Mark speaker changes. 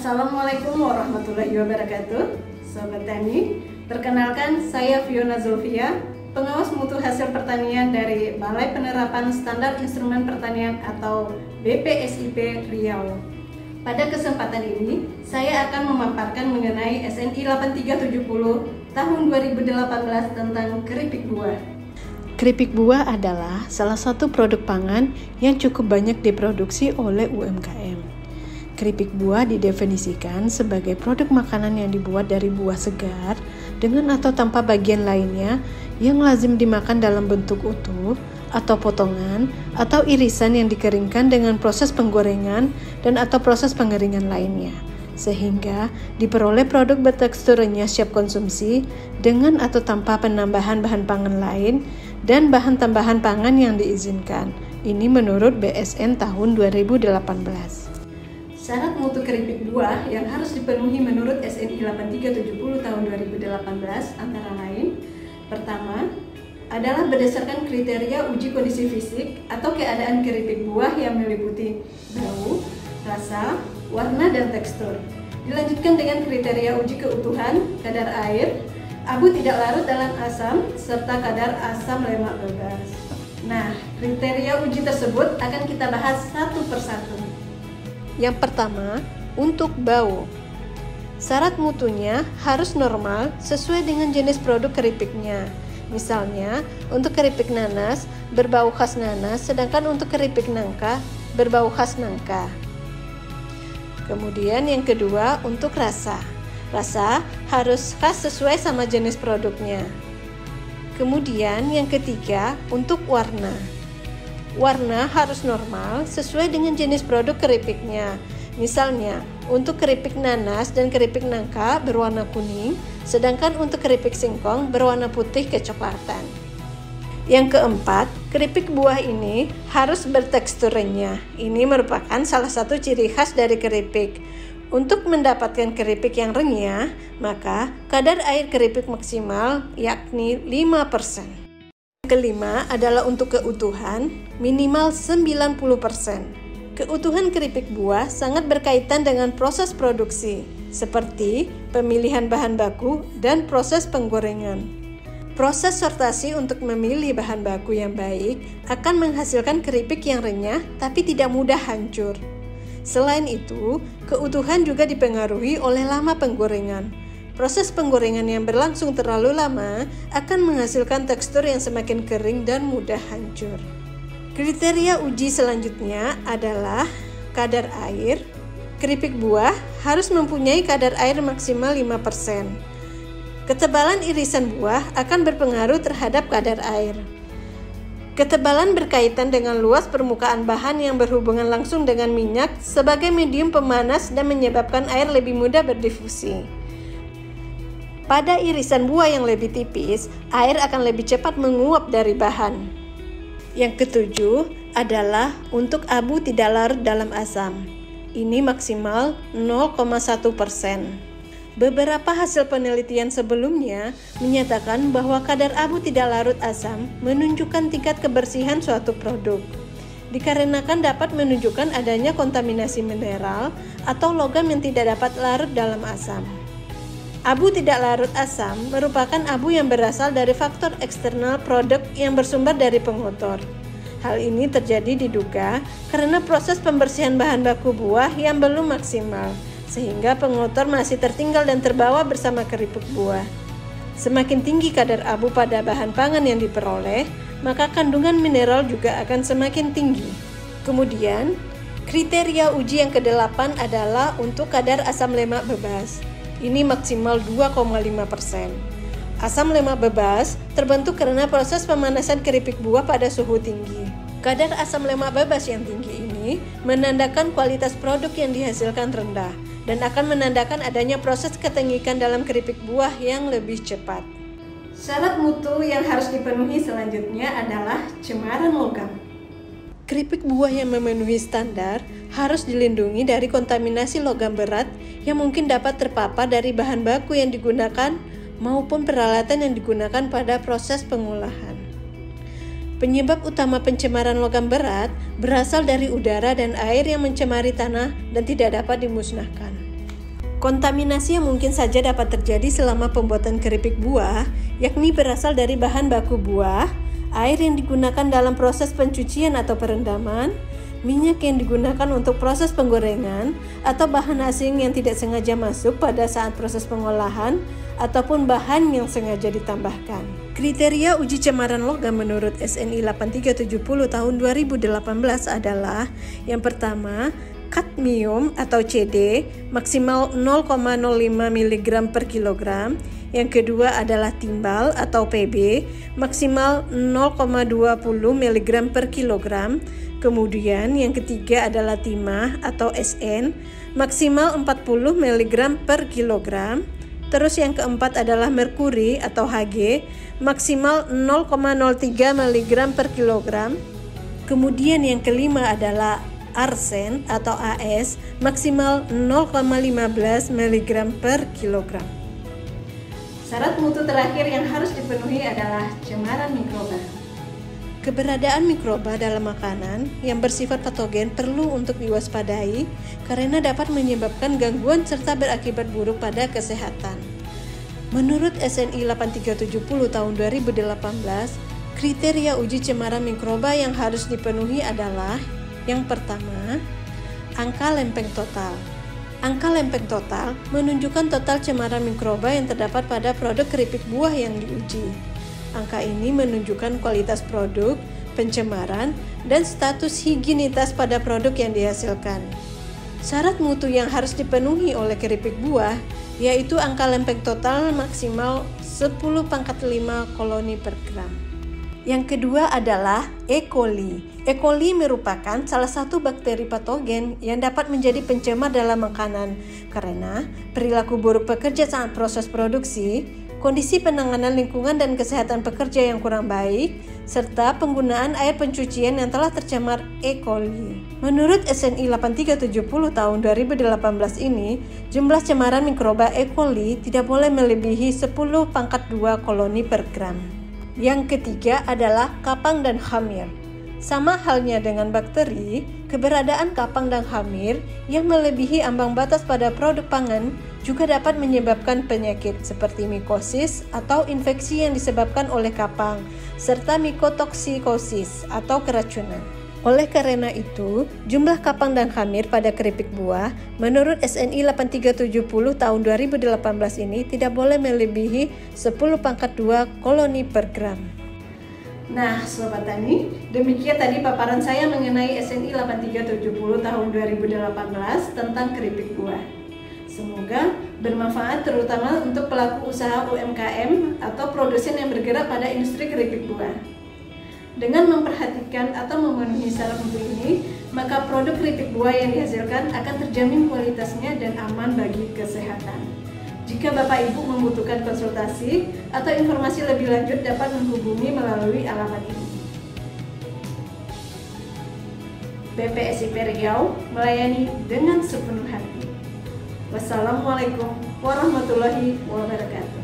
Speaker 1: Assalamualaikum warahmatullahi wabarakatuh, Sobat Tani. Perkenalkan, saya Fiona Zulfia, pengawas mutu hasil pertanian dari Balai Penerapan Standar Instrumen Pertanian atau BPSIP Riau. Pada kesempatan ini, saya akan memaparkan mengenai SNI 8370 tahun 2018 tentang keripik buah.
Speaker 2: Keripik buah adalah salah satu produk pangan yang cukup banyak diproduksi oleh UMKM. Keripik buah didefinisikan sebagai produk makanan yang dibuat dari buah segar dengan atau tanpa bagian lainnya yang lazim dimakan dalam bentuk utuh atau potongan atau irisan yang dikeringkan dengan proses penggorengan dan atau proses pengeringan lainnya, sehingga diperoleh produk bertekstur renyah siap konsumsi dengan atau tanpa penambahan bahan pangan lain dan bahan tambahan pangan yang diizinkan. Ini menurut BSN tahun 2018.
Speaker 1: Syarat mutu keripik buah yang harus dipenuhi menurut SNI 8370 tahun 2018 antara lain: pertama, adalah berdasarkan kriteria uji kondisi fisik atau keadaan keripik buah yang meliputi bau, rasa, warna, dan tekstur. Dilanjutkan dengan kriteria uji keutuhan, kadar air, abu tidak larut dalam asam, serta kadar asam lemak bebas. Nah, kriteria uji tersebut akan kita bahas satu persatu.
Speaker 2: Yang pertama, untuk bau. Syarat mutunya harus normal sesuai dengan jenis produk keripiknya. Misalnya, untuk keripik nanas berbau khas nanas, sedangkan untuk keripik nangka berbau khas nangka. Kemudian yang kedua, untuk rasa. Rasa harus khas sesuai sama jenis produknya. Kemudian yang ketiga, untuk warna. Warna harus normal sesuai dengan jenis produk keripiknya. Misalnya, untuk keripik nanas dan keripik nangka berwarna kuning, sedangkan untuk keripik singkong berwarna putih kecoklatan. Yang keempat, keripik buah ini harus bertekstur renyah. Ini merupakan salah satu ciri khas dari keripik. Untuk mendapatkan keripik yang renyah, maka kadar air keripik maksimal yakni 5%. Kelima adalah untuk keutuhan minimal 90%. Keutuhan keripik buah sangat berkaitan dengan proses produksi, seperti pemilihan bahan baku dan proses penggorengan. Proses sortasi untuk memilih bahan baku yang baik akan menghasilkan keripik yang renyah tapi tidak mudah hancur. Selain itu, keutuhan juga dipengaruhi oleh lama penggorengan. Proses penggorengan yang berlangsung terlalu lama akan menghasilkan tekstur yang semakin kering dan mudah hancur. Kriteria uji selanjutnya adalah kadar air. Keripik buah harus mempunyai kadar air maksimal 5%. Ketebalan irisan buah akan berpengaruh terhadap kadar air. Ketebalan berkaitan dengan luas permukaan bahan yang berhubungan langsung dengan minyak sebagai medium pemanas dan menyebabkan air lebih mudah berdifusi. Pada irisan buah yang lebih tipis, air akan lebih cepat menguap dari bahan. Yang ketujuh adalah untuk abu tidak larut dalam asam. Ini maksimal 0,1%. Beberapa hasil penelitian sebelumnya menyatakan bahwa kadar abu tidak larut asam menunjukkan tingkat kebersihan suatu produk. Dikarenakan dapat menunjukkan adanya kontaminasi mineral atau logam yang tidak dapat larut dalam asam. Abu tidak larut asam merupakan abu yang berasal dari faktor eksternal produk yang bersumber dari pengotor. Hal ini terjadi diduga karena proses pembersihan bahan baku buah yang belum maksimal, sehingga pengotor masih tertinggal dan terbawa bersama keripik buah. Semakin tinggi kadar abu pada bahan pangan yang diperoleh, maka kandungan mineral juga akan semakin tinggi. Kemudian, kriteria uji yang ke-8 adalah untuk kadar asam lemak bebas. Ini maksimal 2,5%. Asam lemak bebas terbentuk karena proses pemanasan keripik buah pada suhu tinggi. Kadar asam lemak bebas yang tinggi ini menandakan kualitas produk yang dihasilkan rendah dan akan menandakan adanya proses ketengikan dalam keripik buah yang lebih cepat.
Speaker 1: Syarat mutu yang harus dipenuhi selanjutnya adalah cemaran logam.
Speaker 2: Keripik buah yang memenuhi standar harus dilindungi dari kontaminasi logam berat yang mungkin dapat terpapar dari bahan baku yang digunakan maupun peralatan yang digunakan pada proses pengolahan. Penyebab utama pencemaran logam berat berasal dari udara dan air yang mencemari tanah dan tidak dapat dimusnahkan. Kontaminasi yang mungkin saja dapat terjadi selama pembuatan keripik buah, yakni berasal dari bahan baku buah, air yang digunakan dalam proses pencucian atau perendaman, minyak yang digunakan untuk proses penggorengan, atau bahan asing yang tidak sengaja masuk pada saat proses pengolahan, ataupun bahan yang sengaja ditambahkan. Kriteria uji cemaran logam menurut SNI 8370 tahun 2018 adalah: yang pertama, kadmium atau CD maksimal 0,05 mg per kilogram. Yang kedua adalah timbal atau PB maksimal 0,20 mg per kilogram. Kemudian yang ketiga adalah timah atau SN maksimal 40 mg per kilogram. Terus yang keempat adalah merkuri atau Hg maksimal 0,03 mg per kilogram. Kemudian yang kelima adalah arsen atau AS maksimal 0,15 mg per kilogram.
Speaker 1: Syarat mutu terakhir yang harus dipenuhi adalah cemaran mikroba.
Speaker 2: Keberadaan mikroba dalam makanan yang bersifat patogen perlu untuk diwaspadai karena dapat menyebabkan gangguan serta berakibat buruk pada kesehatan. Menurut SNI 8370 tahun 2018, kriteria uji cemaran mikroba yang harus dipenuhi adalah: yang pertama, angka lempeng total. Angka lempeng total menunjukkan total cemaran mikroba yang terdapat pada produk keripik buah yang diuji. Angka ini menunjukkan kualitas produk, pencemaran, dan status higienitas pada produk yang dihasilkan. Syarat mutu yang harus dipenuhi oleh keripik buah yaitu angka lempeng total maksimal 10⁵ koloni per gram. Yang kedua adalah E. coli. E. coli merupakan salah satu bakteri patogen yang dapat menjadi pencemar dalam makanan karena perilaku buruk pekerja saat proses produksi, kondisi penanganan lingkungan dan kesehatan pekerja yang kurang baik, serta penggunaan air pencucian yang telah tercemar E. coli. Menurut SNI 8370 tahun 2018 ini, jumlah cemaran mikroba E. coli tidak boleh melebihi 10⁵ koloni per gram. Yang ketiga adalah kapang dan khamir. Sama halnya dengan bakteri, keberadaan kapang dan khamir yang melebihi ambang batas pada produk pangan juga dapat menyebabkan penyakit seperti mikosis atau infeksi yang disebabkan oleh kapang, serta mikotoksikosis atau keracunan. Oleh karena itu, jumlah kapang dan khamir pada keripik buah menurut SNI 8370 tahun 2018 ini tidak boleh melebihi 10⁵ koloni per gram.
Speaker 1: Nah, Sobat Tani, demikian tadi paparan saya mengenai SNI 8370 tahun 2018 tentang keripik buah. Semoga bermanfaat terutama untuk pelaku usaha UMKM atau produsen yang bergerak pada industri keripik buah. Dengan memperhatikan atau memenuhi syarat mutu ini, maka produk keripik buah yang dihasilkan akan terjamin kualitasnya dan aman bagi kesehatan. Jika Bapak Ibu membutuhkan konsultasi atau informasi lebih lanjut dapat menghubungi melalui alamat ini. BPSIP Riau melayani dengan sepenuh hati. Wassalamualaikum warahmatullahi wabarakatuh.